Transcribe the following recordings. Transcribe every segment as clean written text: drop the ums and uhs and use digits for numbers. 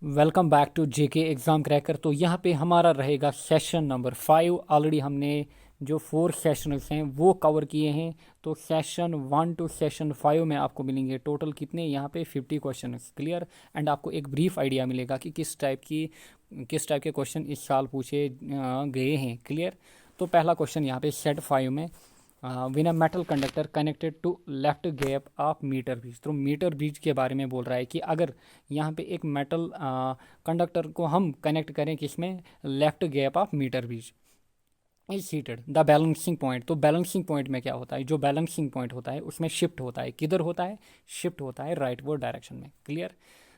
Welcome back to JK exam cracker. तो यहाँ पे हमारा रहेगा सेशन नंबर 5। ऑलरेडी हमने जो 4 सेशंस हैं वो कवर किए हैं। तो सेशन 1 टू सेशन 5 में आपको मिलेंगे टोटल कितने, यहाँ पे 50 क्वेश्चन क्लियर। एंड आपको एक ब्रीफ आइडिया मिलेगा कि किस टाइप के क्वेश्चन इस साल पूछे गए हैं क्लियर। तो पहला क्वेश्चन यहाँ पे सेट 5 में when a metal conductor connected to left gap of metre bridge. तो मीटर ब्रिज के बारे में बोल रहा है कि अगर यहाँ पे एक मेटल कंडक्टर को हम कनेक्ट करें किसमें, left gap of metre bridge is heated the balancing point. तो बैलेंसिंग पॉइंट में क्या होता है, जो बैलेंसिंग पॉइंट होता है उसमें शिफ्ट होता है, किधर होता है, शिफ्ट होता है राइटवर्ड डायरेक्शन में क्लियर।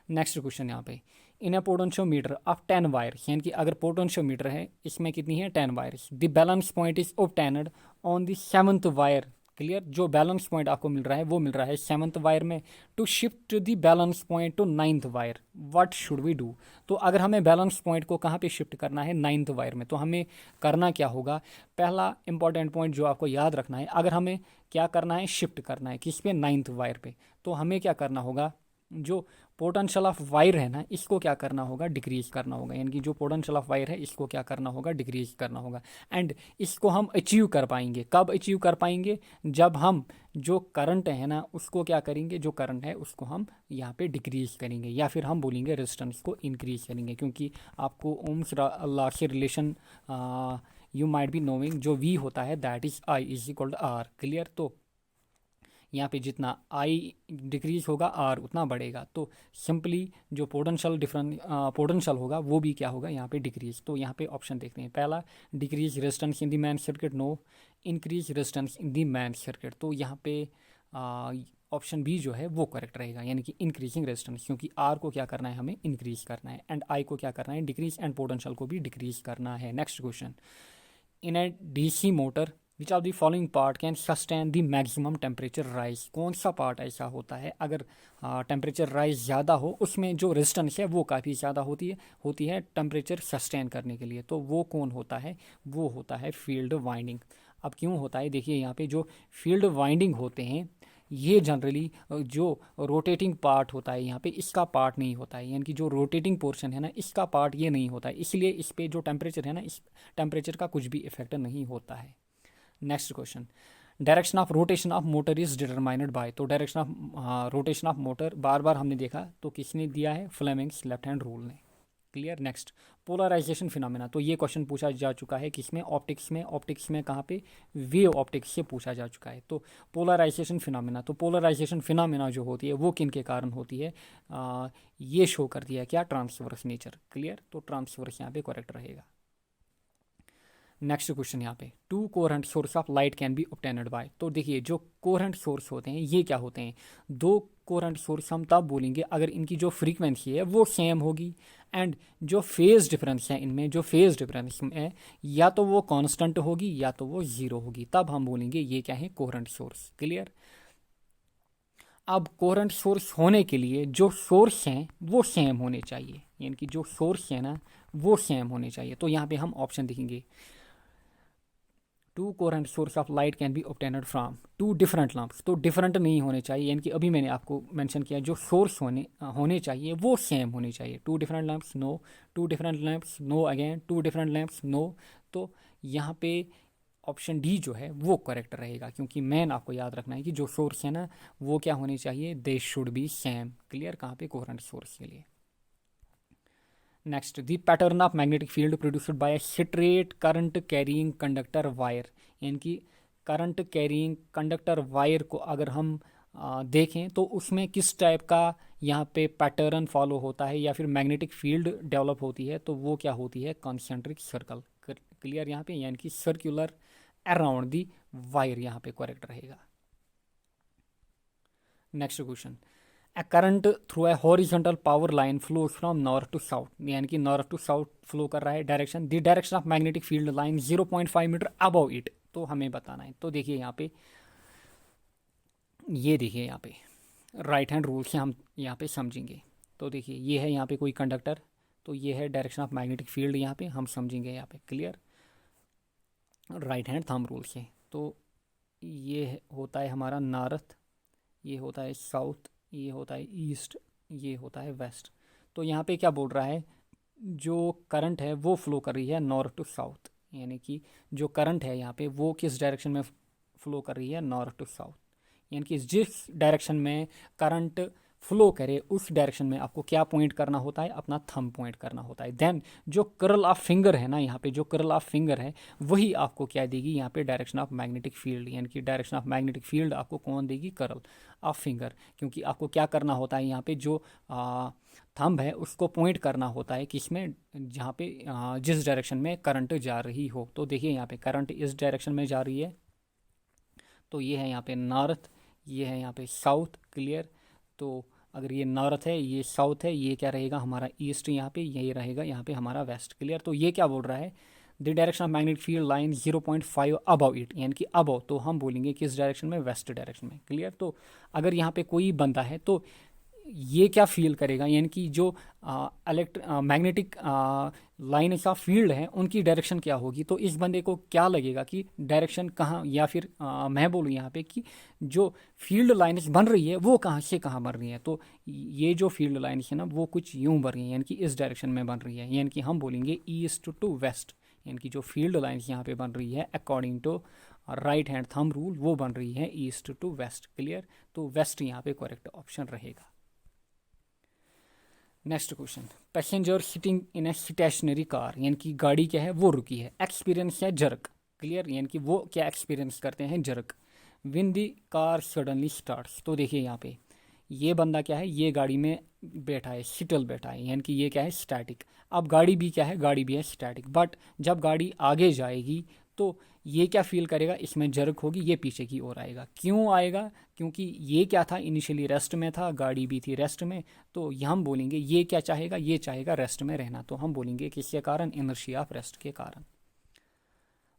नेक्स्ट क्वेश्चन यहाँ पे इन अ पोटेंशियोमीटर ऑफ 10 वायर्स, यानी कि अगर पोटेंशियोमीटर है इसमें कितनी है 10 wires, the balance point is obtained on the 7th wire clear. जो बैलेंस पॉइंट आपको मिल रहा है वो मिल रहा है 7th वायर में। To shift the balance point to 9th wire what should we do. तो अगर हमें बैलेंस पॉइंट को कहाँ पे शिफ्ट करना है 9th वायर में, तो हमें करना क्या होगा, पहला इंपॉर्टेंट पॉइंट जो आपको याद रखना है, अगर हमें क्या करना है, शिफ्ट करना है किस पे, 9th वायर पे, तो हमें क्या करना होगा, जो पोटेंशियल ऑफ वायर है ना इसको क्या करना होगा, डिक्रीज करना होगा। यानी कि जो पोटेंशियल ऑफ वायर है इसको क्या करना होगा, डिक्रीज करना होगा। एंड इसको हम अचीव कर पाएंगे, कब अचीव कर पाएंगे, जब हम जो करंट है ना उसको क्या करेंगे, जो करंट है उसको हम यहाँ पे डिक्रीज करेंगे, या फिर हम बोलेंगे रेजिस्टेंस को इंक्रीज करेंगे। क्योंकि आपको ओम्स लॉ से relation you might be knowing, जो वी होता है that is I is equal to R clear. तो यहाँ पे जितना आई डिक्रीज होगा आर उतना बढ़ेगा। तो सिंपली जो पोटेंशियल होगा वो भी क्या होगा, यहाँ पे डिक्रीज। तो यहाँ पे ऑप्शन देखते हैं, पहला decrease resistance in the main circuit, no increase resistance in the main circuit. तो यहाँ पे ऑप्शन बी जो है वो करेक्ट रहेगा, यानी कि इंक्रीजिंग रेजिस्टेंस, क्योंकि आर को क्या करना है, हमें इंक्रीज करना है, एंड आई को क्या करना है, डिक्रीज, एंड पोटेंशियल को भी डिक्रीज करना है। Next question in A DC motor which of the following part can sustain the maximum temperature rise. कौन सा पार्ट ऐसा होता है अगर टेम्परेचर राइज ज़्यादा हो, उसमें जो रेजिस्टेंस है वो काफ़ी ज़्यादा होती है टेम्परेचर सस्टेन करने के लिए। तो वो कौन होता है, वो होता है फील्ड वाइंडिंग। अब क्यों होता है, देखिए यहाँ पे जो फील्ड वाइंडिंग होते हैं ये जनरली जो रोटेटिंग पार्ट होता है यहाँ पे इसका पार्ट नहीं होता है, यानी कि जो रोटेटिंग पोर्शन है ना इसका पार्ट ये नहीं होता है, इसलिए इस पे जो टेम्परेचर है ना इस टेम्परेचर का कुछ भी इफेक्ट नहीं होता है। Next question direction of rotation of motor is determined by. तो direction of rotation of motor बार बार हमने देखा, तो किसने दिया है, फ्लेमिंग्स लेफ्ट हैंड रूल ने क्लियर। नेक्स्ट पोलराइजेशन फिनोमेना, तो ये क्वेश्चन पूछा जा चुका है किसमें, ऑप्टिक्स में कहाँ पे, वेव ऑप्टिक्स से पूछा जा चुका है। तो पोलराइजेशन फिनोमेना, तो पोलराइजेशन फिनोमेना जो होती है वो किन के कारण होती है, ये शो कर दिया क्या, ट्रांसवर्स नेचर क्लियर। तो ट्रांसवर्स यहाँ पे करेक्ट रहेगा। नेक्स्ट क्वेश्चन यहाँ पे to coherent source of light can be obtained by. तो देखिए जो कोहेरेंट सोर्स होते हैं ये क्या होते हैं, दो कोहेरेंट सोर्स हम तब बोलेंगे अगर इनकी जो फ्रीक्वेंसी है वो सेम होगी, एंड जो फेज डिफरेंस है इनमें, जो फेज डिफरेंस है या तो वो कांस्टेंट होगी या तो वो जीरो होगी, तब हम बोलेंगे ये क्या है, कोहेरेंट सोर्स क्लियर। अब कोहेरेंट सोर्स होने के लिए जो सोर्स हैं वो सेम होने चाहिए, यानी कि जो सोर्स है ना वो सेम होने चाहिए। तो यहाँ पे हम ऑप्शन देखेंगे, two coherent source of light can be obtained from two different lamps. तो डिफरेंट नहीं होने चाहिए, यानी कि अभी मैंने आपको मेंशन किया जो सोर्स होने चाहिए वो सेम होने चाहिए। Two different lamps no, two different lamps no again, two different lamps no. तो यहाँ पे ऑप्शन डी जो है वो करेक्ट रहेगा, क्योंकि मेन आपको याद रखना है कि जो सोर्स है ना वो क्या होने चाहिए, they should be same clear, कहाँ पे, कोहेरेंट सोर्स के लिए। Next the pattern of magnetic field produced by straight current carrying conductor wire, यानी कि करंट कैरिंग कंडक्टर वायर को अगर हम देखें तो उसमें किस टाइप का यहाँ पे पैटर्न फॉलो होता है या फिर मैग्नेटिक फील्ड डेवलप होती है, तो वो क्या होती है, कॉन्सेंट्रिक सर्कल क्लियर यहाँ पे, यानी कि सर्कुलर अराउंड दी वायर यहाँ पे करेक्ट रहेगा। Next question a current through a horizontal power line flows from north to south, यानी कि नॉर्थ टू साउथ फ्लो कर रहा है direction, the direction of magnetic field line 0.5 metre above it. तो हमें बताना है, तो देखिए यहाँ पे, ये देखिए यहाँ पे राइट हैंड रूल से हम यहाँ पे समझेंगे। तो देखिए ये है यहाँ पे कोई कंडक्टर, तो ये है डायरेक्शन ऑफ मैग्नेटिक फील्ड, यहाँ पे हम समझेंगे यहाँ पे clear right hand thumb rule से। तो ये होता है हमारा नॉर्थ, ये होता है साउथ, ये होता है ईस्ट, ये होता है वेस्ट। तो यहाँ पे क्या बोल रहा है, जो करंट है वो फ्लो कर रही है नॉर्थ टू साउथ, यानी कि जो करंट है यहाँ पे वो किस डायरेक्शन में फ्लो कर रही है, नॉर्थ टू साउथ। यानी कि जिस डायरेक्शन में करंट फ्लो करे उस डायरेक्शन में आपको क्या पॉइंट करना होता है, अपना थंब पॉइंट करना होता है। देन जो कर्ल ऑफ फिंगर है ना, यहाँ पे जो कर्ल ऑफ फिंगर है वही आपको क्या देगी, यहाँ पे डायरेक्शन ऑफ मैग्नेटिक फील्ड। यानी कि डायरेक्शन ऑफ मैग्नेटिक फील्ड आपको कौन देगी, कर्ल ऑफ फिंगर। क्योंकि आपको क्या करना होता है, यहाँ पे जो थंब है उसको पॉइंट करना होता है किसमें, जहाँ पे जिस डायरेक्शन में करंट जा रही हो। तो देखिए यहाँ पे करंट इस डायरेक्शन में जा रही है, तो ये है यहाँ पे नॉर्थ, ये है यहाँ पे साउथ। क्लियर। तो अगर ये नॉर्थ है, ये साउथ है, ये क्या रहेगा हमारा ईस्ट, यहाँ पे यही रहेगा यहाँ पे हमारा वेस्ट। क्लियर। तो ये क्या बोल रहा है, the direction of magnetic field line 0.5 above it, यानी कि अबव, तो हम बोलेंगे किस डायरेक्शन में, वेस्ट डायरेक्शन में। क्लियर। तो अगर यहाँ पे कोई बंदा है तो ये क्या फील करेगा, यानी कि जो मैग्नेटिक लाइन का फील्ड है उनकी डायरेक्शन क्या होगी, तो इस बंदे को क्या लगेगा कि डायरेक्शन कहाँ, या फिर मैं बोलूँ यहाँ पे कि जो फील्ड लाइन्स बन रही है वो कहाँ से कहाँ बन रही है। तो ये जो फील्ड लाइन्स है ना वो कुछ यूँ बन रही है, यानी कि इस डायरेक्शन में बन रही है, यानी कि हम बोलेंगे ईस्ट टू वेस्ट। यानी कि जो फील्ड लाइन्स यहाँ पे बन रही है according to right hand thumb rule वो बन रही है ईस्ट टू वेस्ट। क्लियर। तो वेस्ट यहाँ पे करेक्ट ऑप्शन रहेगा। Next question, passenger sitting in a stationary car, यानी कि गाड़ी क्या है वो रुकी है, एक्सपीरियंस है जर्क। क्लियर। यानी कि वो क्या एक्सपीरियंस करते हैं, jerk. Win the car suddenly starts, तो देखिए यहाँ पे ये बंदा क्या है, ये गाड़ी में बैठा है, सिटल बैठा है, यानी कि ये क्या है, स्टैटिक। अब गाड़ी भी क्या है, गाड़ी भी है स्टैटिक, बट जब गाड़ी आगे जाएगी तो ये क्या फील करेगा, इसमें जर्क होगी, ये पीछे की ओर आएगा। क्यों आएगा, क्योंकि ये क्या था, इनिशियली रेस्ट में था, गाड़ी भी थी रेस्ट में, तो हम बोलेंगे ये क्या चाहेगा, ये चाहेगा रेस्ट में रहना, तो हम बोलेंगे किसके कारण, इनर्शिया ऑफ रेस्ट के कारण।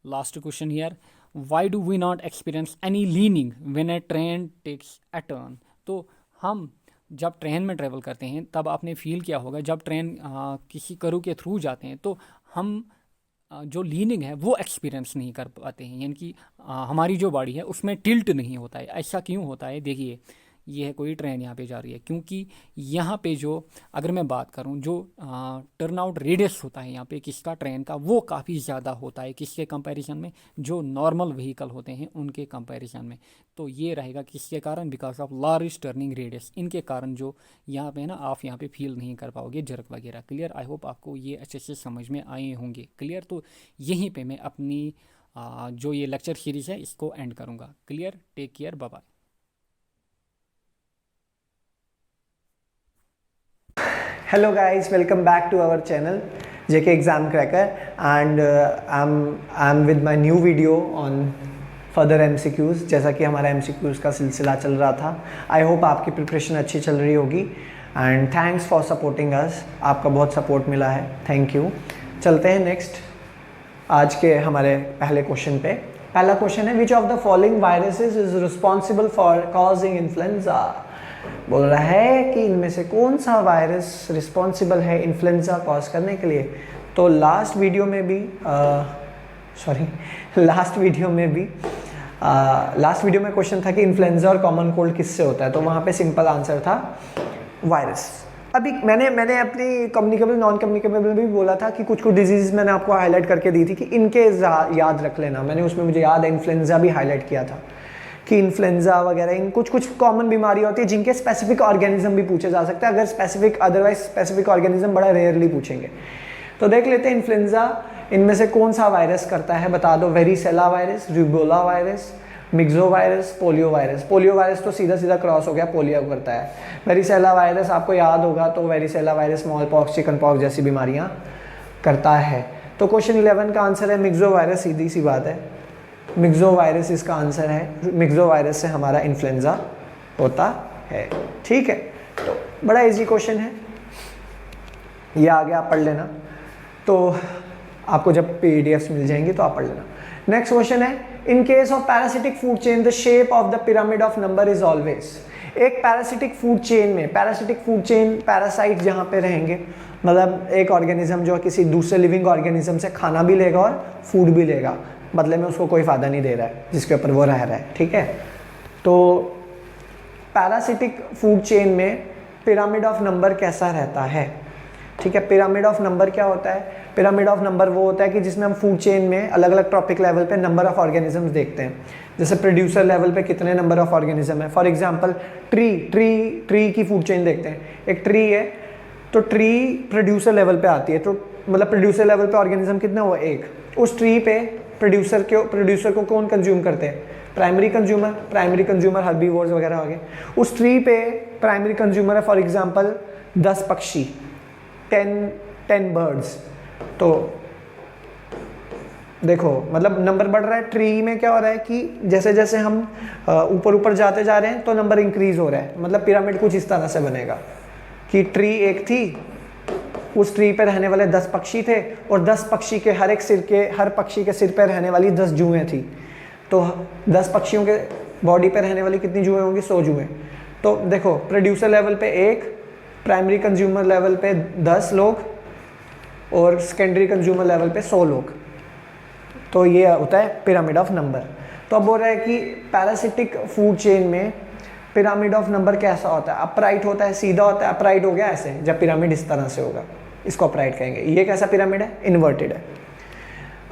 Last question here, why do we not experience any leaning when a train takes a turn. तो हम जब ट्रेन में ट्रेवल करते हैं तब आपने फील किया होगा, जब ट्रेन किसी कर्व के थ्रू जाते हैं तो हम जो लीनिंग है वो एक्सपीरियंस नहीं कर पाते हैं, यानी कि हमारी जो बॉडी है उसमें टिल्ट नहीं होता है। ऐसा क्यों होता है, देखिए ये है कोई ट्रेन यहाँ पे जा रही है, क्योंकि यहाँ पे जो, अगर मैं बात करूँ जो टर्न आउट रेडियस होता है यहाँ पे किसका, ट्रेन का, वो काफ़ी ज़्यादा होता है किसके कंपैरिजन में, जो नॉर्मल व्हीकल होते हैं उनके कंपैरिजन में। तो ये रहेगा किसके कारण, because of large turning radius, इनके कारण जो यहाँ पे ना आप यहाँ पे फील नहीं कर पाओगे जर्क वगैरह। क्लियर। आई होप आपको ये अच्छे से समझ में आए होंगे। क्लियर। तो यहीं पर मैं अपनी जो ये लेक्चर सीरीज़ है इसको एंड करूँगा। Clear. Take care, bye bye. Hello guys, welcome back to our channel JK Exam Cracker, and I'm with my new video on further MCQs। जैसा कि हमारा MCQs का सिलसिला चल रहा था, आई होप आपकी प्रिपरेशन अच्छी चल रही होगी, and thanks for supporting us. आपका बहुत सपोर्ट मिला है, थैंक यू। चलते हैं नेक्स्ट आज के हमारे पहले क्वेश्चन पे। पहला क्वेश्चन है, which of the following viruses is responsible for causing influenza. बोल रहा है कि इनमें से कौन सा वायरस रिस्पॉन्सिबल है इन्फ्लुएंजा कॉज करने के लिए। तो लास्ट वीडियो में भी लास्ट वीडियो में क्वेश्चन था कि इन्फ्लुएंजा और कॉमन कोल्ड किससे होता है, तो वहाँ पे सिंपल आंसर था वायरस। अभी मैंने अपनी कम्युनिकेबल नॉन कम्युनिकेबल भी बोला था कि कुछ डिजीज मैंने आपको हाईलाइट करके दी थी कि इनके याद रख लेना। मैंने उसमें, मुझे याद है, इन्फ्लुएंजा भी हाईलाइट किया था कि इन्फ्लुएंजा वगैरह इन कुछ कॉमन बीमारियां होती है जिनके स्पेसिफिक ऑर्गेनिज्म भी पूछे जा सकते हैं, अगर अदरवाइज स्पेसिफिक ऑर्गेनिज्म बड़ा रेयरली पूछेंगे। तो देख लेते हैं इन्फ्लुएंजा इनमें से कौन सा वायरस करता है, बता दो। Varicella virus, rubella virus, myxo virus, polio virus. Polio virus तो सीधा क्रॉस हो गया, पोलियो करता है। वेरिसेला वायरस आपको याद होगा, तो varicella virus small pox, chicken pox जैसी बीमारियां करता है। तो क्वेश्चन 11 का आंसर है मिक्सो वायरस, सीधी सी बात है, मिक्सो वायरस इसका आंसर है। मिक्सो वायरस से हमारा इन्फ्लुएंजा होता है। ठीक है, तो बड़ा इजी क्वेश्चन है, ये आगे आप पढ़ लेना, तो आपको जब पीडीएफ्स मिल जाएंगी तो आप पढ़ लेना। नेक्स्ट क्वेश्चन है, in case of parasitic food chain the shape of the pyramid of number is always. एक पैरासिटिक फूड चेन में, पैरासिटिक फूड चेन, पैरासाइट जहाँ पे रहेंगे, मतलब एक ऑर्गेनिज्म जो किसी दूसरे लिविंग ऑर्गेनिज्म से खाना भी लेगा और फूड भी लेगा, बदले में उसको कोई फ़ायदा नहीं दे रहा है जिसके ऊपर वो रह रहा है। ठीक है, तो पैरासिटिक फूड चेन में पिरामिड ऑफ नंबर कैसा रहता है, ठीक है। पिरामिड ऑफ नंबर क्या होता है? पिरामिड ऑफ नंबर वो होता है कि जिसमें हम फूड चेन में अलग अलग ट्रॉपिक लेवल पे नंबर ऑफ ऑर्गेनिजम्स देखते हैं। जैसे प्रोड्यूसर लेवल पे कितने नंबर ऑफ ऑर्गेनिज्म है। फॉर एग्जांपल ट्री की फूड चेन देखते हैं। एक ट्री है तो ट्री प्रोड्यूसर लेवल पे आती है, तो मतलब प्रोड्यूसर लेवल पे ऑर्गेनिज्म कितना हुआ? एक। उस ट्री पे प्रोड्यूसर को कौन कंज्यूम करते हैं? प्राइमरी कंज्यूमर हर्बीवोर्स वगैरह हो गए। उस ट्री पे प्राइमरी कंज्यूमर है फॉर एग्जांपल 10 पक्षी, 10 बर्ड्स। तो देखो मतलब नंबर बढ़ रहा है। ट्री में क्या हो रहा है कि जैसे जैसे हम ऊपर जाते जा रहे हैं तो नंबर इंक्रीज हो रहा है। मतलब पिरामिड कुछ इस तरह से बनेगा कि ट्री एक थी, उस ट्री पे रहने वाले 10 पक्षी थे और 10 पक्षी के हर पक्षी के सिर पे रहने वाली 10 जुएं थी। तो 10 पक्षियों के बॉडी पे रहने वाली कितनी जुएं होंगी? 100 जुएं। तो देखो प्रोड्यूसर लेवल पे एक, प्राइमरी कंज्यूमर लेवल पे 10 लोग और सेकेंडरी कंज्यूमर लेवल पे 100 लोग। तो ये होता है पिरामिड ऑफ नंबर। तो अब बोल रहा है कि पैरासिटिक फूड चेन में पिरामिड ऑफ नंबर कैसा होता है? अपराइट होता है, सीधा होता है। अपराइट हो गया ऐसे, जब पिरामिड इस तरह से होगा इसको अपराइट कहेंगे। ये कैसा पिरामिड है? इन्वर्टेड है।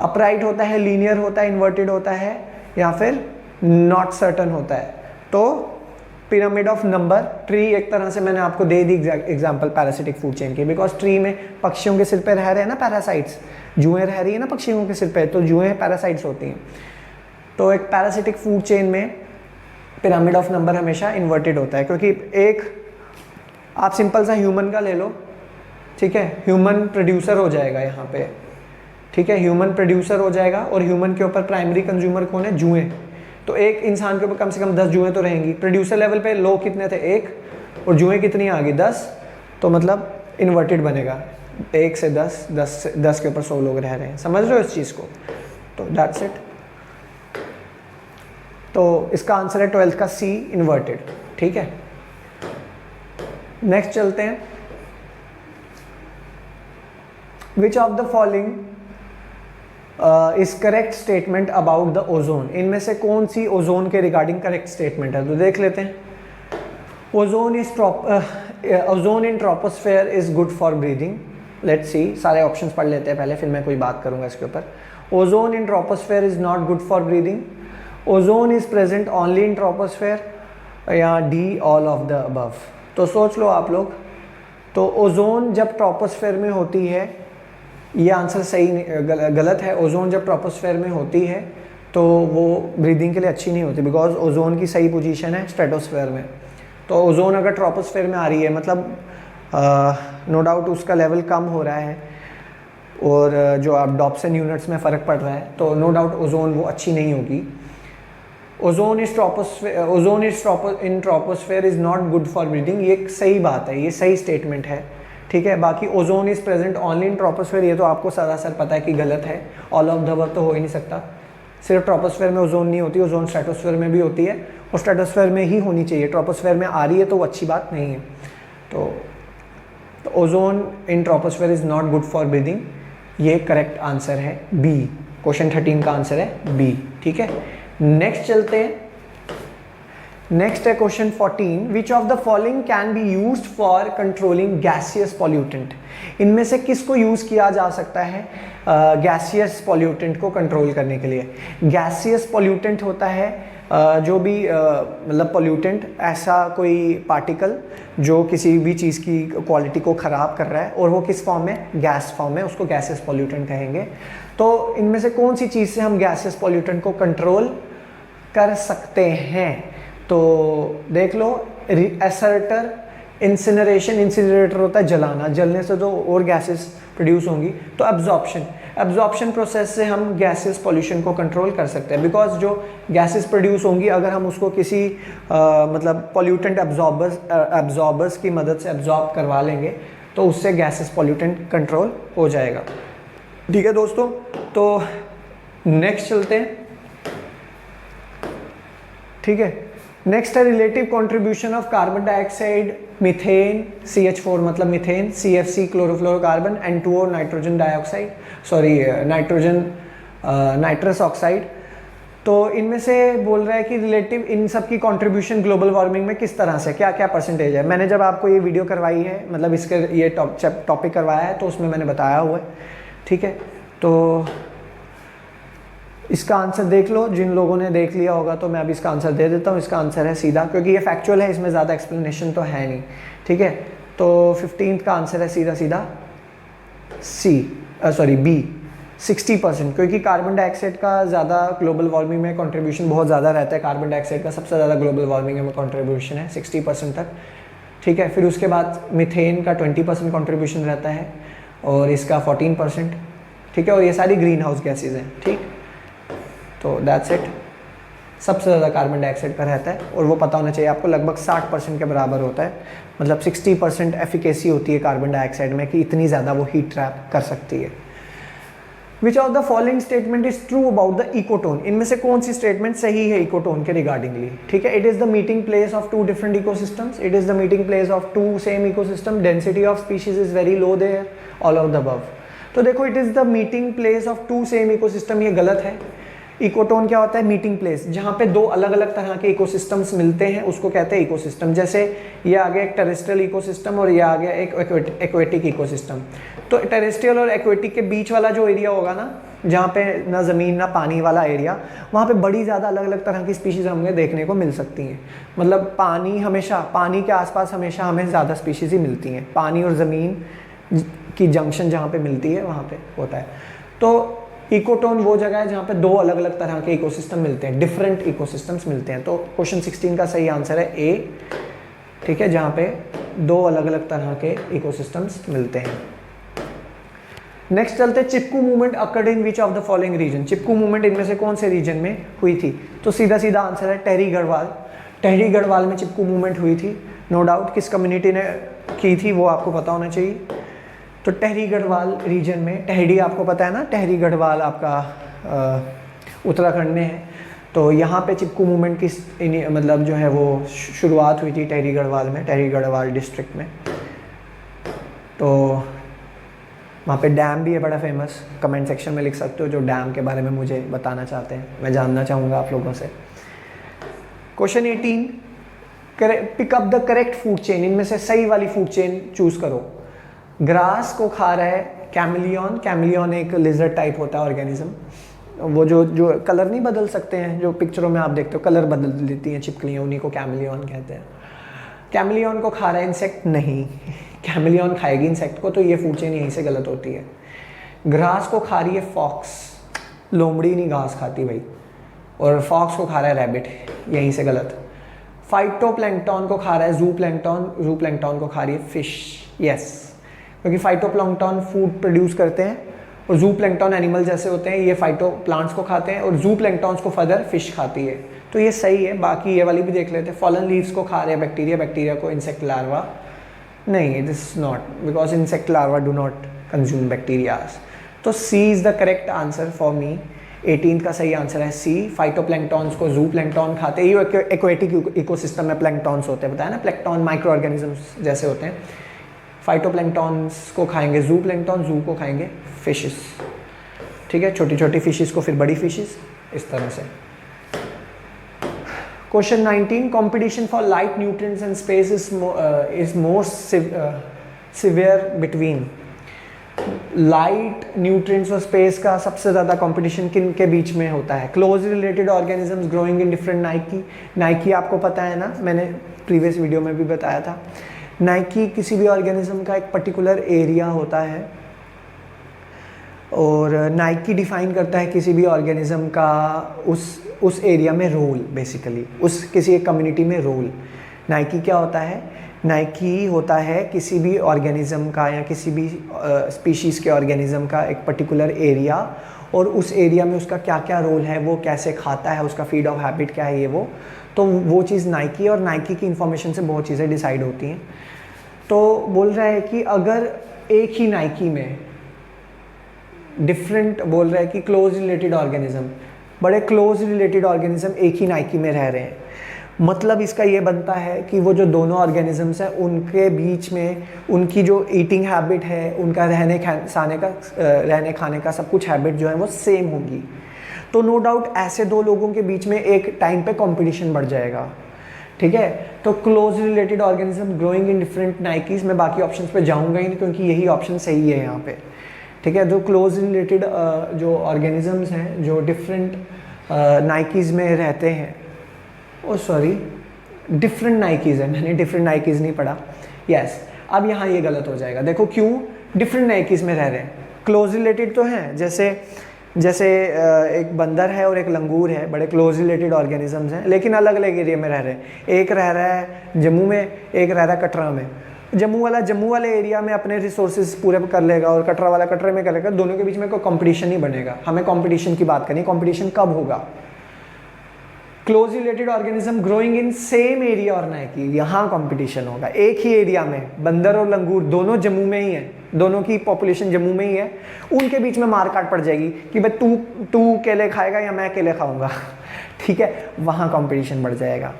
अपराइट होता है, लीनियर होता है, इन्वर्टेड होता है या फिर नॉट सर्टन होता है। तो पिरामिड ऑफ नंबर ट्री एक तरह से मैंने आपको दे दी एग्जांपल पैरासिटिक फूड चेन की, बिकॉज ट्री में पक्षियों के सिर पे रह रहे हैं ना पैरासाइट्स, जुएं रह रही है ना पक्षियों के सिर पे, तो जुएं पैरासाइट्स होती हैं। तो एक पैरासिटिक फूड चेन में पिरामिड ऑफ नंबर हमेशा इन्वर्टेड होता है, क्योंकि एक आप सिंपल सा ह्यूमन का ले लो, ठीक है, ह्यूमन प्रोड्यूसर हो जाएगा यहाँ पे, ठीक है, ह्यूमन प्रोड्यूसर हो जाएगा और ह्यूमन के ऊपर प्राइमरी कंज्यूमर कौन है? जुएं। तो एक इंसान के ऊपर कम से कम 10 जुएं तो रहेंगी। प्रोड्यूसर लेवल पे लोग कितने थे? एक, और जुएं कितनी आ गई? 10। तो मतलब इन्वर्टेड बनेगा, 1 से 10, 10 के ऊपर 100 लोग रह रहे हैं। समझ रहे हो इस चीज़ को? तो दैट्स इट। तो इसका आंसर है 12th का सी, इन्वर्टेड। ठीक है, नेक्स्ट चलते हैं। विच of the following is correct statement about the ozone? इनमें से कौन सी ओजोन के रिगार्डिंग करेक्ट स्टेटमेंट है? तो देख लेते हैं। Ozone in troposphere is good for breathing. Let's see, सारे ऑप्शंस पढ़ लेते हैं पहले, फिर मैं कोई बात करूंगा इसके ऊपर। Ozone in troposphere is not good for breathing, ozone is present only in troposphere, या D all of the above. तो सोच लो आप लोग। तो ओजोन जब ट्रोपोस्फेयर में होती है, ये आंसर सही गलत है। ओजोन जब ट्रोपोस्फेयर में होती है तो वो ब्रीदिंग के लिए अच्छी नहीं होती, बिकॉज ओजोन की सही पोजीशन है स्ट्रेटोस्फेयर में। तो ओजोन अगर ट्रोपोस्फेयर में आ रही है, मतलब नो डाउट उसका लेवल कम हो रहा है और जो आप डॉप्सन यूनिट्स में फ़र्क पड़ रहा है, तो नो डाउट ओजोन वो अच्छी नहीं होगी। Ozone in troposphere is not good for breathing, ये सही बात है, ये सही स्टेटमेंट है। ठीक है, बाकी ozone is present only in troposphere, ये तो आपको सरासर पता है कि गलत है। ऑल ऑफ द अबव तो हो ही नहीं सकता। सिर्फ ट्रोपोस्फेयर में ओजोन नहीं होती, ओजोन स्ट्रेटोस्फेयर में भी होती है और स्ट्रेटोस्फेयर में ही होनी चाहिए। ट्रोपोस्फेयर में आ रही है तो वो अच्छी बात नहीं है। तो ozone in troposphere is not good for breathing, ये करेक्ट आंसर है बी। क्वेश्चन 13 का आंसर है बी। ठीक है, नेक्स्ट चलते हैं। नेक्स्ट है question 14। Which of the following can be used for controlling gaseous pollutant? इनमें से किसको यूज किया जा सकता है गैसियस पॉल्यूटेंट को कंट्रोल करने के लिए? गैसियस पॉल्यूटेंट होता है जो भी मतलब पॉल्यूटेंट, ऐसा कोई पार्टिकल जो किसी भी चीज़ की क्वालिटी को ख़राब कर रहा है और वो किस फॉर्म में? गैस फॉर्म में, उसको गैसियस पॉल्यूटेंट कहेंगे। तो इनमें से कौन सी चीज़ से हम गैसियस पॉल्यूटेंट को कंट्रोल कर सकते हैं? तो देख लो, एसर्टर, इंसिनरेशन, इंसिनरेटर होता है जलाना, जलने से तो और गैसेस प्रोड्यूस होंगी। तो एब्जॉर्प्शन प्रोसेस से हम गैसेस पॉल्यूशन को कंट्रोल कर सकते हैं, बिकॉज जो गैसेस प्रोड्यूस होंगी अगर हम उसको किसी मतलब पॉल्यूटेंट एब्जॉर्बर्स की मदद से एब्जॉर्ब करवा लेंगे तो उससे गैसेस पॉल्यूटेंट कंट्रोल हो जाएगा। ठीक है दोस्तों, तो नेक्स्ट चलते हैं। ठीक है, नेक्स्ट है relative contribution of carbon dioxide, methane, CH4 मतलब methane, CFC chlorofluorocarbon, N2O nitrogen dioxide, sorry nitrous oxide तो इनमें से बोल रहा है कि रिलेटिव इन सब की कंट्रीब्यूशन ग्लोबल वार्मिंग में किस तरह से, क्या क्या परसेंटेज है। मैंने जब आपको ये वीडियो करवाई है, मतलब इसके ये टॉपिक करवाया है, तो उसमें मैंने बताया हुआ है, ठीक है। तो इसका आंसर देख लो, जिन लोगों ने देख लिया होगा, तो मैं अभी इसका आंसर दे देता हूँ। इसका आंसर है सीधा, क्योंकि ये फैक्चुअल है, इसमें ज़्यादा एक्सप्लेनेशन तो है नहीं, ठीक है। तो 15th का आंसर है सीधा सीधा बी 60%, क्योंकि कार्बन डाइऑक्साइड का ज़्यादा ग्लोबल वार्मिंग में कंट्रीब्यूशन बहुत ज़्यादा रहता है। कार्बन डाइऑक्साइड का सबसे ज़्यादा ग्लोबल वार्मिंग में कंट्रीब्यूशन है 60% तक, ठीक है। फिर उसके बाद मीथेन का 20% कंट्रीब्यूशन रहता है, और इसका 14%, ठीक है। और ये सारी ग्रीन हाउस गैसेज हैं, ठीक। तो दैट्स इट, सबसे ज़्यादा कार्बन डाइऑक्साइड का रहता है, और वो पता होना चाहिए आपको, लगभग 60% के बराबर होता है। मतलब 60% एफिकेसी होती है कार्बन डाइऑक्साइड में, कि इतनी ज़्यादा वो हीट ट्रैप कर सकती है। Which of the following statement is true about the ecotone, इनमें से कौन सी स्टेटमेंट सही है इकोटोन के रिगार्डिंगली, ठीक है। It is the meeting place of two different ecosystems, it is the meeting place of two same ecosystem, density of species is very low there, all of the above. तो देखो, it is the meeting place of two same ecosystem, ये गलत है। Ecotone क्या होता है? Meeting place, जहाँ पे दो अलग अलग तरह के इकोसिस्टम्स मिलते हैं, उसको कहते हैं इकोसिस्टम। जैसे ये आ गया एक टेरेस्ट्रियल इकोसिस्टम, और ये आ गया एक एक्वेटिक इकोसिस्टम। तो टेरेस्ट्रियल और एक्वेटिक के बीच वाला जो एरिया होगा ना, जहाँ पे ना ज़मीन ना पानी वाला एरिया, वहाँ पे बड़ी ज़्यादा अलग अलग तरह की स्पीशीज़ हमें देखने को मिल सकती हैं। मतलब पानी के आसपास हमेशा हमें ज़्यादा स्पीशीज़ ही मिलती हैं। पानी और ज़मीन की जंक्शन जहाँ पे मिलती है, वहाँ पे होता है। तो इकोटोन वो जगह है जहाँ पे दो अलग अलग तरह के इकोसिस्टम मिलते हैं, डिफरेंट इकोसिस्टम्स मिलते हैं। तो क्वेश्चन 16 का सही आंसर है ए, ठीक है, जहाँ पे दो अलग अलग तरह के इकोसिस्टम्स मिलते हैं। नेक्स्ट चलते हैं, Chipko movement occurred in which of the following region, Chipko movement इनमें से कौन से रीजन में हुई थी? तो सीधा सीधा आंसर है टेहरी गढ़वाल। टेहरी गढ़वाल में चिपकू मूवमेंट हुई थी, नो डाउट। किस कम्युनिटी ने की थी वो आपको पता होना चाहिए। तो टेहरी गढ़वाल रीजन में, टेहरी आपको पता है ना, टेहरी गढ़वाल आपका उत्तराखंड में है। तो यहाँ पे चिपकू मूवमेंट की मतलब जो है वो शुरुआत हुई थी टेहरी गढ़वाल में, टेहरी गढ़वाल डिस्ट्रिक्ट में। तो वहाँ पे डैम भी है बड़ा फेमस, कमेंट सेक्शन में लिख सकते हो जो डैम के बारे में मुझे बताना चाहते हैं, मैं जानना चाहूँगा आप लोगों से। Question 18, pick up the correct food chain, इनमें से सही वाली फूड चेन चूज करो। ग्रास को खा रहा है कैमिलियन, कैमिलियन एक लिजर्ड टाइप होता है ऑर्गेनिज्म, वो जो कलर नहीं बदल सकते हैं, जो पिक्चरों में आप देखते हो कलर बदल देती हैं छिपकलियाँ, उन्हीं को कैमिलियन कहते हैं। कैमिलियन को खा रहा है इंसेक्ट, नहीं, कैमिलियन खाएगी इंसेक्ट को, तो ये फूड चेन यहीं से गलत होती है। ग्रास को खा रही है फॉक्स, लोमड़ी नहीं घास खाती भाई, और फॉक्स को खा रहा है रैबिट, यहीं से गलत। फाइटोप्लैंक्टन को खा रहा है जू प्लैंक्टन को खा रही है फिश, यस, क्योंकि फाइटोप्लैंक्टन फूड प्रोड्यूस करते हैं, और जू प्लैंक्टन एनिमल जैसे होते हैं, ये फाइटो प्लांट्स को खाते हैं, और जू प्लैंक्टन्स को फर्दर फिश खाती है, तो ये सही है। बाकी ये वाली भी देख लेते हैं, फॉलन लीव्स को खा रहे हैं बैक्टीरिया, बैक्टीरिया को इंसेक्ट लार्वा, नहीं, this is not, because insect larva do not consume bacterias. तो C is the correct answer for me. 18 का सही आंसर है सी, फाइटोप्लैंक्टन्स को जू प्लैंक्टन खाते हैं। ये एक्वेटिक इकोसिस्टम में प्लैंक्टन्स होते हैं, बताया ना, प्लैंक्टन माइक्रो ऑर्गेनिजम्स जैसे होते हैं। फाइटोप्लैंक्टन्स को खाएंगे जू प्लैंक्टन, जू को खाएंगे फिशेस, ठीक है, छोटी छोटी फिशेस को फिर बड़ी फिशेस, इस तरह से। Question 19, competition for light, nutrients and space is more severe between. Light, nutrients और स्पेस का सबसे ज़्यादा कंपटीशन किन के बीच में होता है? Close related organisms growing in different Nike आपको पता है ना, मैंने प्रीवियस वीडियो में भी बताया था। नाइकी किसी भी ऑर्गेनिज्म का एक पर्टिकुलर एरिया होता है, और नाइकी डिफाइन करता है किसी भी ऑर्गेनिज्म का उस एरिया में रोल, बेसिकली उस किसी एक कम्युनिटी में रोल। नाइकी क्या होता है? नाइकी होता है किसी भी ऑर्गेनिज्म का या किसी भी स्पीशीज़ के ऑर्गेनिज्म का एक पर्टिकुलर एरिया, और उस एरिया में उसका क्या क्या रोल है, वो कैसे खाता है, उसका फीड ऑफ हैबिट क्या है, ये वो वो चीज़ नाइकी, और नाइकी की इन्फॉर्मेशन से बहुत चीज़ें डिसाइड होती हैं। तो बोल रहा है कि अगर एक ही नाइकी में डिफरेंट, बोल रहा है कि क्लोज रिलेटेड ऑर्गेनिज्म, बड़े क्लोज रिलेटेड ऑर्गेनिज्म एक ही नाइकी में रह रहे हैं, मतलब इसका ये बनता है कि वो जो दोनों ऑर्गेनिजम्स हैं उनके बीच में उनकी जो ईटिंग हैबिट है, उनका रहने खाने का सब कुछ हैबिट जो है वो सेम होगी। तो नो डाउट ऐसे दो लोगों के बीच में एक टाइम पे कंपटीशन बढ़ जाएगा, ठीक है। तो close related organism growing in different niches, मैं बाकी ऑप्शंस पे जाऊंगा ही नहीं क्योंकि यही ऑप्शन सही है यहाँ पे, ठीक है। तो क्लोज रिलेटेड जो ऑर्गेनिजम्स हैं जो डिफरेंट नाइकीज में रहते हैं, ओ सॉरी डिफरेंट नाइकीज है, मैंने डिफरेंट नाइकीज नहीं पढ़ा, यस। अब यहाँ ये गलत हो जाएगा, देखो क्यों डिफरेंट नाइकीज में रह रहे हैं, क्लोज रिलेटेड तो हैं, जैसे एक बंदर है और एक लंगूर है, बड़े क्लोज रिलेटेड ऑर्गेनिजम्स हैं, लेकिन अलग अलग एरिया में रह रहे हैं। एक रह रहा है जम्मू में, एक रह रहा है कटरा में। जम्मू वाले एरिया में अपने रिसोर्सेज पूरे कर लेगा और कटरा वाला कटरे में कर लेगा, दोनों के बीच में कोई कंपटीशन नहीं बनेगा। हमें कंपटीशन की बात करनी, कंपटीशन कब होगा, close related organism growing in same area और नाइकी, यहाँ कंपटीशन होगा। एक ही एरिया में बंदर और लंगूर दोनों जम्मू में ही है, दोनों की पॉपुलेशन जम्मू में ही है, उनके बीच में मार काट पड़ जाएगी कि भाई तू केले खाएगा या मैं केले खाऊंगा, ठीक है, वहाँ कंपटीशन बढ़ जाएगा,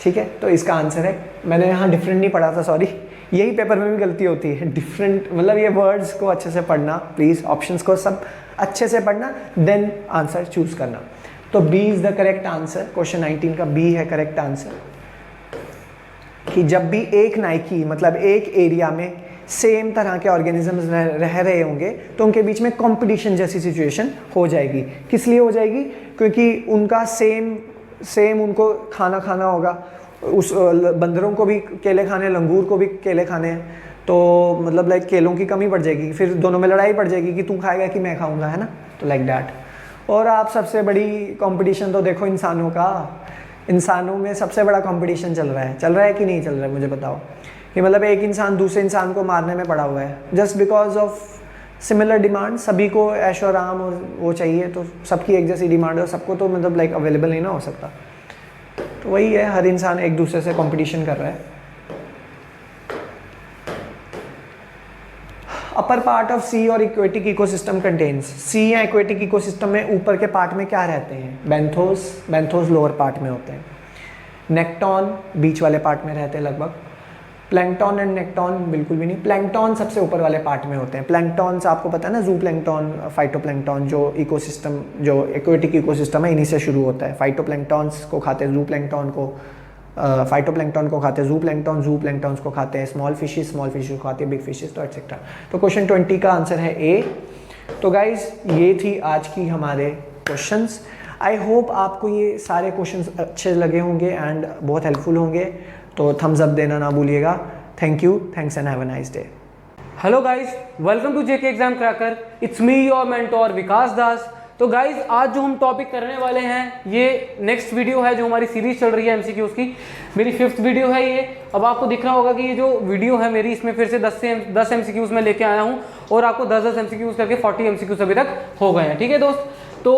ठीक है। तो इसका आंसर है, मैंने यहाँ डिफरेंट नहीं पढ़ा था, सॉरी, यही पेपर में भी गलती होती है, डिफरेंट मतलब ये वर्ड्स को अच्छे से पढ़ना प्लीज़, ऑप्शंस को सब अच्छे से पढ़ना, देन आंसर चूज करना। तो B is the correct answer, question 19 का बी है करेक्ट आंसर, कि जब भी एक नाइकी मतलब एक एरिया में सेम तरह के ऑर्गेनिजम्स रह रहे होंगे तो उनके बीच में कंपटीशन जैसी सिचुएशन हो जाएगी। किस लिए हो जाएगी, क्योंकि उनका सेम उनको खाना होगा, उस बंदरों को भी केले खाने, लंगूर को भी केले खाने हैं, तो मतलब लाइक केलों की कमी पड़ जाएगी, फिर दोनों में लड़ाई पड़ जाएगी कि तू खाएगा कि मैं खाऊंगा, है ना, तो लाइक दैट। और आप सबसे बड़ी कंपटीशन तो देखो इंसानों का, इंसानों में सबसे बड़ा कंपटीशन चल रहा है कि नहीं चल रहा है, मुझे बताओ, कि मतलब एक इंसान दूसरे इंसान को मारने में पड़ा हुआ है just because of similar demand. सभी को ऐशो आराम और वो चाहिए, तो सबकी एक जैसी डिमांड है, सबको तो मतलब लाइक अवेलेबल नहीं ना हो सकता, तो वही है, हर इंसान एक दूसरे से कंपटीशन कर रहा है। अपर पार्ट ऑफ सी और इक्वेटिक इकोसिस्टम कंटेन्स, सी या इक्वेटिक इकोसिस्टम में ऊपर के पार्ट में क्या रहते हैं, बेंथोस लोअर पार्ट में होते हैं, नेक्टॉन बीच वाले पार्ट में रहते हैं लगभग, प्लैंकटन एंड नेक्टॉन बिल्कुल भी नहीं, प्लैंकटन सबसे ऊपर वाले पार्ट में होते हैं। प्लैंकटॉन्स आपको पता है ना, जू प्लैंकटन, फाइटोप्लैंकटन, जो इकोसिस्टम जो एक्वेटिक इकोसिस्टम है इन्हीं से शुरू होता है। फाइटोप्लैंकटन्स को खाते हैं, जू प्लैंकटन को, फाइटोप्लैंकटन को खाते हैं जू प्लैंकटन्स को खाते हैं स्मॉल फिशेस को खाते हैं बिग फिशेस, तो एटसेट्रा। तो क्वेश्चन 20 का आंसर है ए। तो गाइज ये थी आज की हमारे क्वेश्चंस। आई होप आपको ये सारे क्वेश्चंस अच्छे लगे होंगे एंड बहुत हेल्पफुल होंगे, तो थम्स अप देना ना भूलिएगा। Thank you, thanks and have a nice day. Hello guys, welcome to JK exam cracker, it's me your mentor Vikas Das. तो गाइज आज जो हम टॉपिक करने वाले हैं, ये नेक्स्ट वीडियो है जो हमारी सीरीज चल रही है एमसीक्यूज की, मेरी 5th वीडियो है ये। अब आपको दिख रहा होगा कि ये जो वीडियो है मेरी, इसमें फिर से 10 एमसीक्यूज मैं लेके आया हूँ और आपको 10 एमसीक्यूज करके 40 एमसीक्यूज अभी तक हो गए हैं, ठीक है दोस्त। तो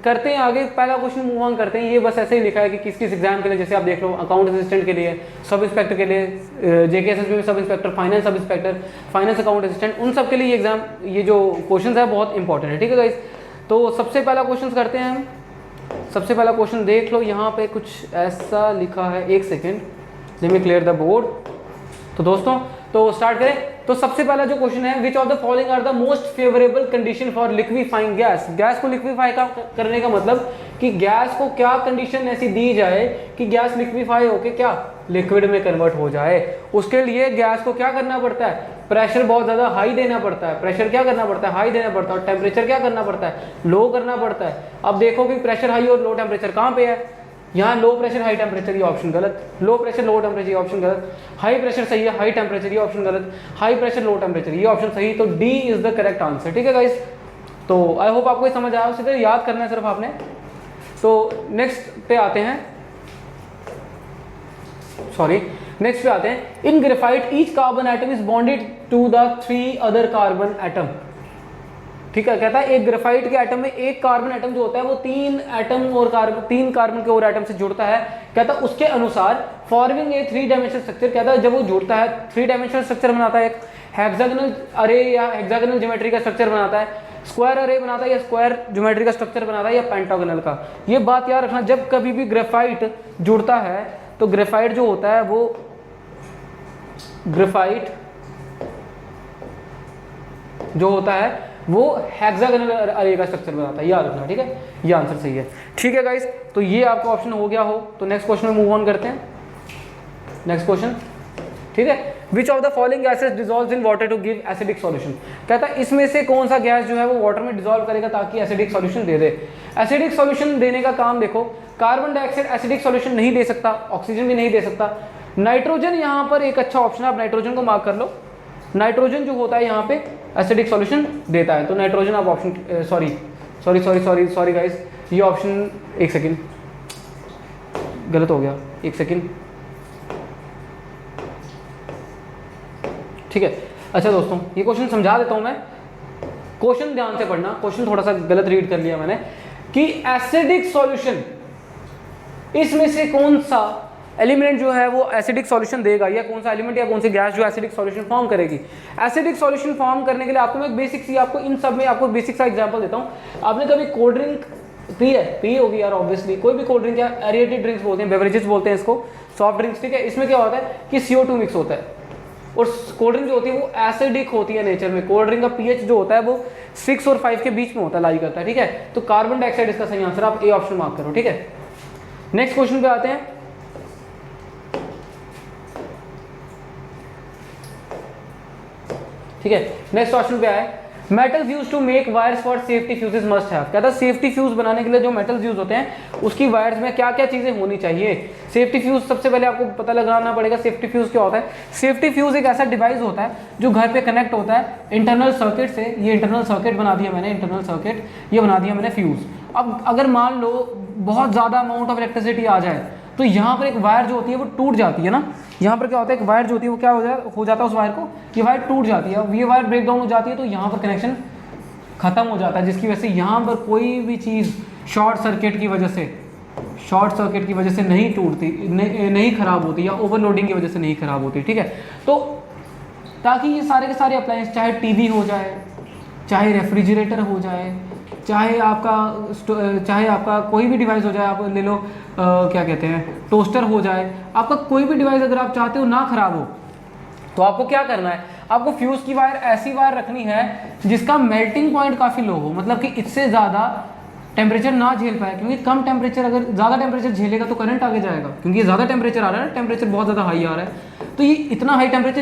करते हैं आगे, पहला क्वेश्चन मूव ऑन करते हैं। ये बस ऐसे ही लिखा है कि किस किस एग्जाम के लिए, जैसे आप देख लो अकाउंट असिस्टेंट के लिए, सब इंस्पेक्टर के लिए, जेकेएसएसबी में sub inspector, finance account assistant, उन सब के लिए ये एग्जाम, ये जो क्वेश्चन है बहुत इंपॉर्टेंट है, ठीक है गाइस। तो सबसे पहला क्वेश्चन करते हैं हम। सबसे पहला क्वेश्चन देख लो, यहाँ पे कुछ ऐसा लिखा है, एक second, let me clear the board. तो दोस्तों तो स्टार्ट करें। तो सबसे पहला जो क्वेश्चन है, which of the following are the most favourable condition for liquefying gas. Gas को लिक्विफाई करने का मतलब कि गैस को क्या कंडीशन ऐसी दी जाए कि गैस लिक्विफाई होके क्या लिक्विड में कन्वर्ट हो जाए। उसके लिए गैस को क्या करना पड़ता है, प्रेशर बहुत ज़्यादा हाई देना पड़ता है। प्रेशर क्या करना पड़ता है, हाई देना पड़ता है। और टेम्परेचर क्या करना पड़ता है, लो करना पड़ता है। अब देखो कि प्रेशर हाई और लो टेम्परेचर कहाँ पे है, यहाँ लो प्रेशर हाई टेम्परेचर, ये ऑप्शन गलत। लो प्रेशर लो टेम्परेचर, ये ऑप्शन गलत। हाई प्रेशर सही है, हाई टेम्परेचर, ये ऑप्शन गलत। हाई प्रेशर लो टेम्परेचर, ये ऑप्शन सही। तो D is the correct answer, ठीक है गाइस। तो आई होप आपको ये समझ आया, उसे याद करना है सिर्फ आपने। तो नेक्स्ट पे आते हैं, नेक्स्ट पे आते हैं। In graphite each carbon atom is bonded to the 3 other carbon atom, ठीक है। कहता है एक ग्रेफाइट के एटम में एक कार्बन एटम जो होता है वो 3 कार्बन के और एटम से जुड़ता है। कहता है उसके अनुसार फॉर्मिंग ए 3 डायमेंशनल स्ट्रक्चर। कहता है जब वो जुड़ता है 3 डायमेंशनल स्ट्रक्चर बनाता है, एक हेक्सागोनल अरे या हेक्सागोनल ज्योमेट्री का स्ट्रक्चर बनाता है, स्क्वायर अरे बनाता है या स्क्वायर ज्योमेट्री का स्ट्रक्चर बनाता है या पेंटागोनल का। ये बात याद रखना, जब कभी भी ग्रेफाइट जुड़ता है तो ग्रेफाइट जो होता है वो ग्रेफाइट जो होता है वो हेक्सागोनल अरे का स्ट्रक्चर बनाता है, याद रखना, ठीक है, ये आंसर सही है। ठीक है गाइस, तो ये आपका ऑप्शन हो गया हो, तो नेक्स्ट क्वेश्चन में मूव ऑन करते हैं। नेक्स्ट क्वेश्चन, ठीक है, which of the following gases dissolves in water to give acidic solution. कहता है इसमें से कौन सा गैस जो है वो वाटर में डिजॉल्व करेगा ताकि एसिडिक सॉल्यूशन दे दे। एसिडिक सॉल्यूशन देने का काम देखो, कार्बन डाइऑक्साइड एसिडिक सॉल्यूशन नहीं दे सकता, ऑक्सीजन भी नहीं दे सकता। नाइट्रोजन यहाँ पर एक अच्छा ऑप्शन है, आप नाइट्रोजन को मार्क कर लो। नाइट्रोजन जो होता है यहाँ पे एसिडिक सॉल्यूशन देता है, तो नाइट्रोजन आप ऑप्शन सॉरी गाइस, ये ऑप्शन, एक सेकेंड गलत हो गया, एक सेकेंड, ठीक है। अच्छा दोस्तों, ये क्वेश्चन समझा देता हूं मैं, क्वेश्चन ध्यान से पढ़ना, क्वेश्चन थोड़ा सा गलत रीड कर लिया मैंने, कि एसिडिक सॉल्यूशन इसमें से कौन सा एलिमेंट जो है वो एसिडिक सॉल्यूशन देगा, या कौन सा एलिमेंट या कौन सी गैस जो एसिडिक सॉल्यूशन फॉर्म करेगी। एसिडिक सॉल्यूशन फॉर्म करने के लिए आपको मैं बेसिक सी, आपको इन सब में आपको बेसिक सा एग्जांपल देता हूं। आपने कभी कोल्ड ड्रिंक पी है, पी होगी यार ऑब्वियसली, कोई भी कोल्ड ड्रिंक या एरिएटेड ड्रिंक्स बोलते हैं, बेवरेजेस बोलते हैं इसको, सॉफ्ट ड्रिंक्स, ठीक है। इसमें क्या होता है कि CO2 मिक्स होता है, और कोल्ड ड्रिंक जो होती है वो एसिडिक होती है नेचर में। कोल्ड ड्रिंक का pH जो होता है वो 6 और 5 के बीच में होता है, लाई करता है, ठीक है। तो कार्बन डाइऑक्साइड इसका सही आंसर, आप ए ऑप्शन मार्क करो, ठीक है। नेक्स्ट क्वेश्चन पे आते हैं, ठीक है। नेक्स्ट क्वेश्चन पे आए, metals use to make wires for safety fuses must have. कहता है सेफ्टी फ्यूज बनाने के लिए जो मेटल्स यूज होते हैं उसकी वायर्स में क्या क्या चीजें होनी चाहिए। सेफ्टी फ्यूज सबसे पहले आपको पता लगाना पड़ेगा सेफ्टी फ्यूज क्या होता है। सेफ्टी फ्यूज एक ऐसा डिवाइस होता है जो घर पे कनेक्ट होता है इंटरनल सर्किट से। ये इंटरनल सर्किट बना दिया मैंने, इंटरनल सर्किट ये बना दिया मैंने फ्यूज। अब अगर मान लो बहुत ज्यादा अमाउंट ऑफ इलेक्ट्रिसिटी आ जाए तो यहाँ पर एक वायर जो होती है वो टूट जाती है ना। यहाँ पर क्या होता है, एक वायर जो होती है वो क्या हो जाता है उस वायर को, ये वायर टूट जाती है, ये वायर ब्रेक डाउन हो जाती है, तो यहाँ पर कनेक्शन खत्म हो जाता है, जिसकी वजह से यहाँ पर कोई भी चीज़ शॉर्ट सर्किट की वजह से नहीं टूटती, नहीं खराब होती, या ओवरलोडिंग की वजह से नहीं खराब होती, ठीक है। तो ताकि ये सारे के सारे अप्लायंस, चाहे टीवी हो जाए, चाहे रेफ्रिजरेटर हो जाए, चाहे आपका कोई भी डिवाइस हो जाए, आप ले लो क्या कहते हैं टोस्टर हो जाए, आपका कोई भी डिवाइस अगर आप चाहते हो ना खराब हो तो आपको क्या करना है, आपको फ्यूज की वायर ऐसी वायर रखनी है जिसका मेल्टिंग पॉइंट काफ़ी लो हो, मतलब कि इससे ज़्यादा टेम्परेचर ना झेल पाए, क्योंकि कम टेम्परेचर, अगर ज़्यादा टेम्परेचर झेलेगा तो करंट आगे जाएगा, क्योंकि ये ज़्यादा टेम्परेचर आ रहा है ना, टेम्परेचर बहुत ज़्यादा हाई आ रहा है, तो ये इतना हाई टेम्परेचर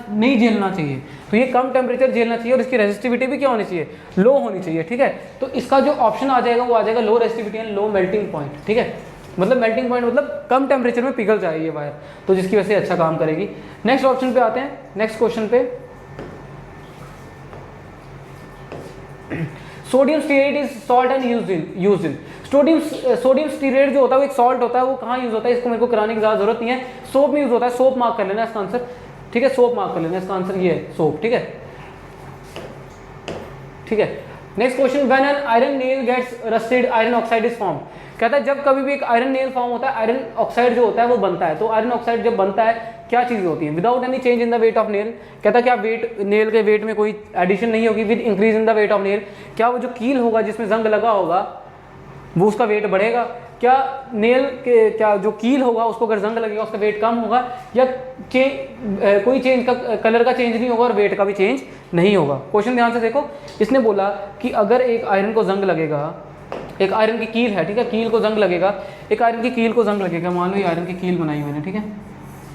नहीं झेलना चाहिए, तो ये कम टेम्परेचर झेलना चाहिए, और इसकी रेजिस्टिविटी भी क्या होनी चाहिए, लो होनी चाहिए, ठीक है। तो इसका जो ऑप्शन आ जाएगा वो आ जाएगा low resistivity and low melting point, ठीक है। मतलब मेल्टिंग पॉइंट मतलब कम टेम्परेचर में पिघल जाएगी ये वायर, तो जिसकी वजह से अच्छा काम करेगी। नेक्स्ट ऑप्शन पे आते हैं, नेक्स्ट क्वेश्चन पे, sodium stearate is salt and used in. Sodium stearate जो होता है वो एक सॉल्ट होता है, वो कहाँ यूज होता है, इसको मेरे को कराने की ज़्यादा जरूरत नहीं है, सोप में यूज होता है, सोप मार्क कर लेना इसका आंसर, ठीक है, सोप मार्क कर लेना इसका आंसर, ये है सोप, ठीक है, ठीक है। Next question, when an iron nail gets rusted iron oxide is form. कहता है जब कभी भी एक आयरन नेल फॉर्म होता है, आयरन ऑक्साइड जो होता है वो बनता है, तो आयरन ऑक्साइड जब बनता है क्या चीज़ होती है, without any change in the weight of nail. कहता है क्या वेट, नेल के वेट में कोई एडिशन नहीं होगी, with increase in the weight of nail. क्या वो जो कील होगा जिसमें जंग लगा होगा वो उसका वेट बढ़ेगा, क्या नेल के क्या जो कील होगा उसको अगर जंग लगेगा उसका वेट कम होगा, या कोई चेंज का कलर का चेंज नहीं होगा और वेट का भी चेंज नहीं होगा। क्वेश्चन ध्यान से देखो, इसने बोला कि अगर एक आयरन को जंग लगेगा, एक आयरन की कील है, ठीक है, कील को जंग लगेगा, एक आयरन की कील को जंग लगेगा, मान लो ये आयरन की कील बनाई मैंने, ठीक है,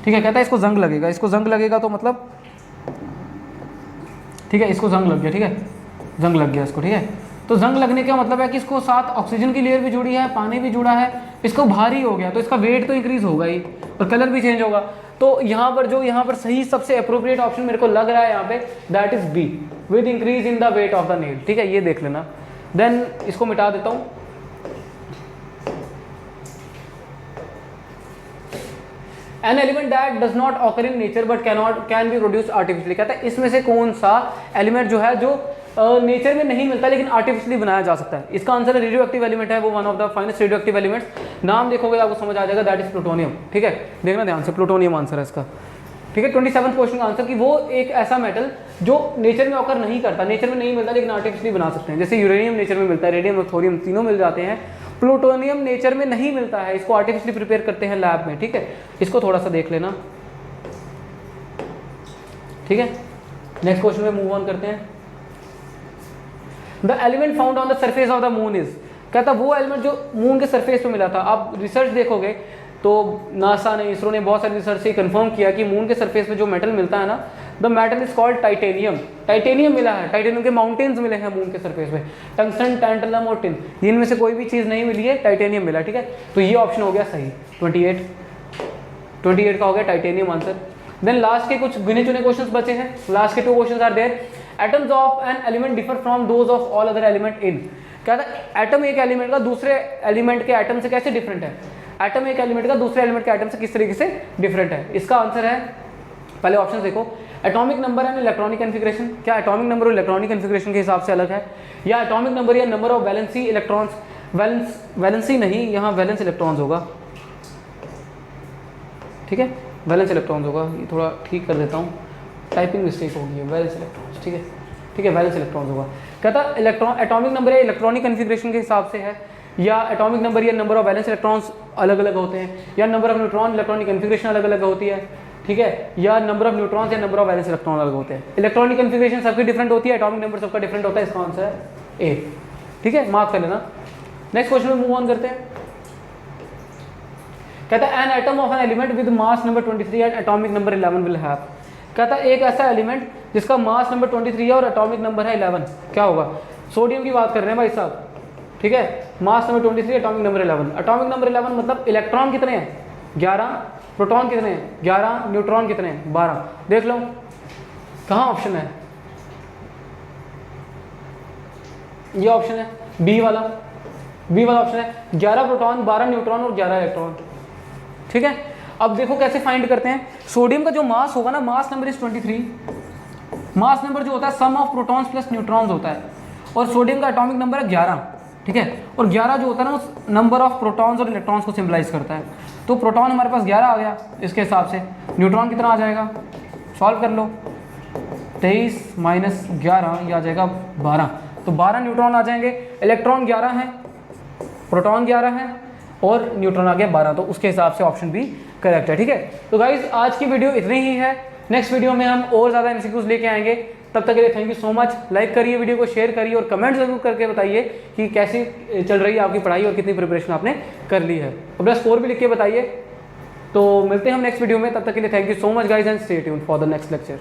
ठीक है। कहता है इसको जंग लगेगा, इसको जंग लगेगा तो मतलब ठीक है, इसको जंग लग गया, ठीक है, जंग लग गया इसको, ठीक है। तो जंग लगने का मतलब है कि इसको साथ ऑक्सीजन की लेयर भी जुड़ी है, पानी भी जुड़ा है, इसको भारी हो गया तो इसका वेट तो इंक्रीज होगा ही और कलर भी चेंज होगा। तो यहाँ पर सही सबसे अप्रोप्रिएट ऑप्शन मेरे को लग रहा है यहाँ पे, that is B, with increase in the weight of the nail, ठीक है, ये देख लेना। देन इसको मिटा देता हूँ, an element that does not occur in nature but can be produce artificially. कहता है इसमें से कौन सा एलिमेंट जो है जो नेचर में नहीं मिलता लेकिन आर्टिफिशियली बनाया जा सकता है। इसका आंसर रेडियो एक्टिव एलिमेंट है, वो one of the finest radio active elements. नाम देखोगे आपको समझ आ जाएगा, दैट इज प्लूटोनियम, ठीक है, देखना ध्यान से, प्लूटोनियम आंसर है इसका, ठीक है। 27 क्वेश्चन का आंसर कि वो एक ऐसा मेटल जो नेचर में ऑकर नहीं करता, नेचर में नहीं मिलता लेकिन आर्टिफिशियली बना सकते हैं। जैसे यूरेनियम नेचर में मिलता है, रेडियम और थोरियम तीनों मिल जाते हैं, प्लूटोनियम नेचर में नहीं मिलता है, इसको आर्टिफिशियली प्रिपेयर करते हैं लैब में, ठीक है। इसको थोड़ा सा देख लेना, ठीक है। नेक्स्ट क्वेश्चन में मूव ऑन करते हैं। The element found on the surface of the moon is, कहता वो एलिमेंट जो मून के सरफेस पे मिला था। आप रिसर्च देखोगे तो नासा ने, इसरो ने बहुत सारी रिसर्च से कंफर्म किया कि मून के सरफेस पे जो मेटल मिलता है ना, the metal is called titanium. Titanium मिला है, टाइटेनियम के माउंटेन्स मिले हैं मून के सरफेस पे, टंगस्टन, टैंटलम और टिन, इनमें से कोई भी चीज़ नहीं मिली है, टाइटेनियम मिला। ठीक है, तो ये ऑप्शन हो गया सही, 28 का हो गया टाइटेनियम आंसर। देन लास्ट के कुछ गिने चुने क्वेश्चंस बचे हैं। लास्ट के 2 questions are there. Atoms of an element differ from those of all other element in, कहता है एटम एक एलिमेंट का दूसरे एलिमेंट के एटम से कैसे डिफरेंट है, एटम एक एलिमेंट का दूसरे एलिमेंट के एटम से किस तरीके से डिफरेंट है। इसका आंसर है, पहले ऑप्शन देखो, atomic number and electronic configuration. क्या एटॉमिक नंबर और इलेक्ट्रॉनिक कॉन्फ़िगरेशन के हिसाब से अलग है, या एटॉमिक नंबर या number of valency electrons, valency नहीं, यहाँ वैलेंस इलेक्ट्रॉन्स होगा। ठीक है, वैलेंस इलेक्ट्रॉन्स होगा, ये थोड़ा ठीक कर देता हूँ, टाइपिंग मिस्टेक होगी है, वैलेंस इलेक्ट्रॉन्स। ठीक है, ठीक है, वैलेंस इलेक्ट्रॉन्स होगा। कहता इलेक्ट्रॉन एटॉमिक नंबर या इलेक्ट्रॉनिक कॉन्फ़िगरेशन के हिसाब से है, या एटॉमिक नंबर या नंबर ऑफ वैलेंस इलेक्ट्रॉन्स अलग अलग होते हैं, या number of neutron electronic configuration अलग अलग होती है। ठीक है, या नंबर ऑफ न्यूट्रॉन्स या नंबर ऑफ वैलेंस इलेक्ट्रॉन अलग होते हैं। इलेक्ट्रॉनिक कॉन्फ़िगरेशन सबकी डिफरेंट होती है, एटॉमिक नंबर सबका डिफरेंट होता है। इसका आंसर है ए। ठीक है, मार्क कर लेना। नेक्स्ट क्वेश्चन में मूव ऑन करते हैं। कहता है an atom of an element with mass number 23 and atomic number 11 will have, कहता है एक ऐसा एलिमेंट जिसका मास नंबर 23 है और एटॉमिक नंबर है 11, क्या होगा। सोडियम की बात कर रहे हैं भाई साहब। ठीक है, mass number 23, atomic number 11। Atomic number 11 मतलब इलेक्ट्रॉन कितने हैं 11, प्रोटॉन कितने हैं 11, न्यूट्रॉन कितने हैं 12। देख लो कहाँ ऑप्शन है, ये ऑप्शन है बी वाला, बी वाला ऑप्शन है। 11 प्रोटॉन, 12 न्यूट्रॉन और 11 इलेक्ट्रॉन। ठीक है, अब देखो कैसे फाइंड करते हैं। सोडियम का जो मास होगा ना, mass number is 23, mass number जो होता है सम ऑफ प्रोटॉन्स प्लस न्यूट्रॉन्स होता है, और सोडियम का एटॉमिक नंबर है 11। ठीक है, और 11 जो होता है ना उस नंबर ऑफ प्रोटॉन्स और इलेक्ट्रॉन्स को सिंबलाइज करता है। तो प्रोटॉन हमारे पास 11 आ गया, इसके हिसाब से न्यूट्रॉन कितना आ जाएगा, सॉल्व कर लो, 23 माइनस 11 ये आ जाएगा 12, तो 12 न्यूट्रॉन आ जाएंगे। इलेक्ट्रॉन 11 है, प्रोटॉन 11 है और न्यूट्रॉन आ गया 12, तो उसके हिसाब से ऑप्शन बी करेक्ट है। ठीक है, तो गाइज आज की वीडियो इतनी ही है। नेक्स्ट वीडियो में हम और ज़्यादा एमसीक्यूज लेके आएंगे। तब तक के लिए thank you so much. Like करिए वीडियो को, शेयर करिए और कमेंट जरूर करके बताइए कि कैसी चल रही है आपकी पढ़ाई और कितनी प्रिपरेशन आपने कर ली है। अपना स्कोर भी लिख के बताइए। तो मिलते हैं हम नेक्स्ट वीडियो में, तब तक के लिए thank you so much guys and stay tuned for the next lecture.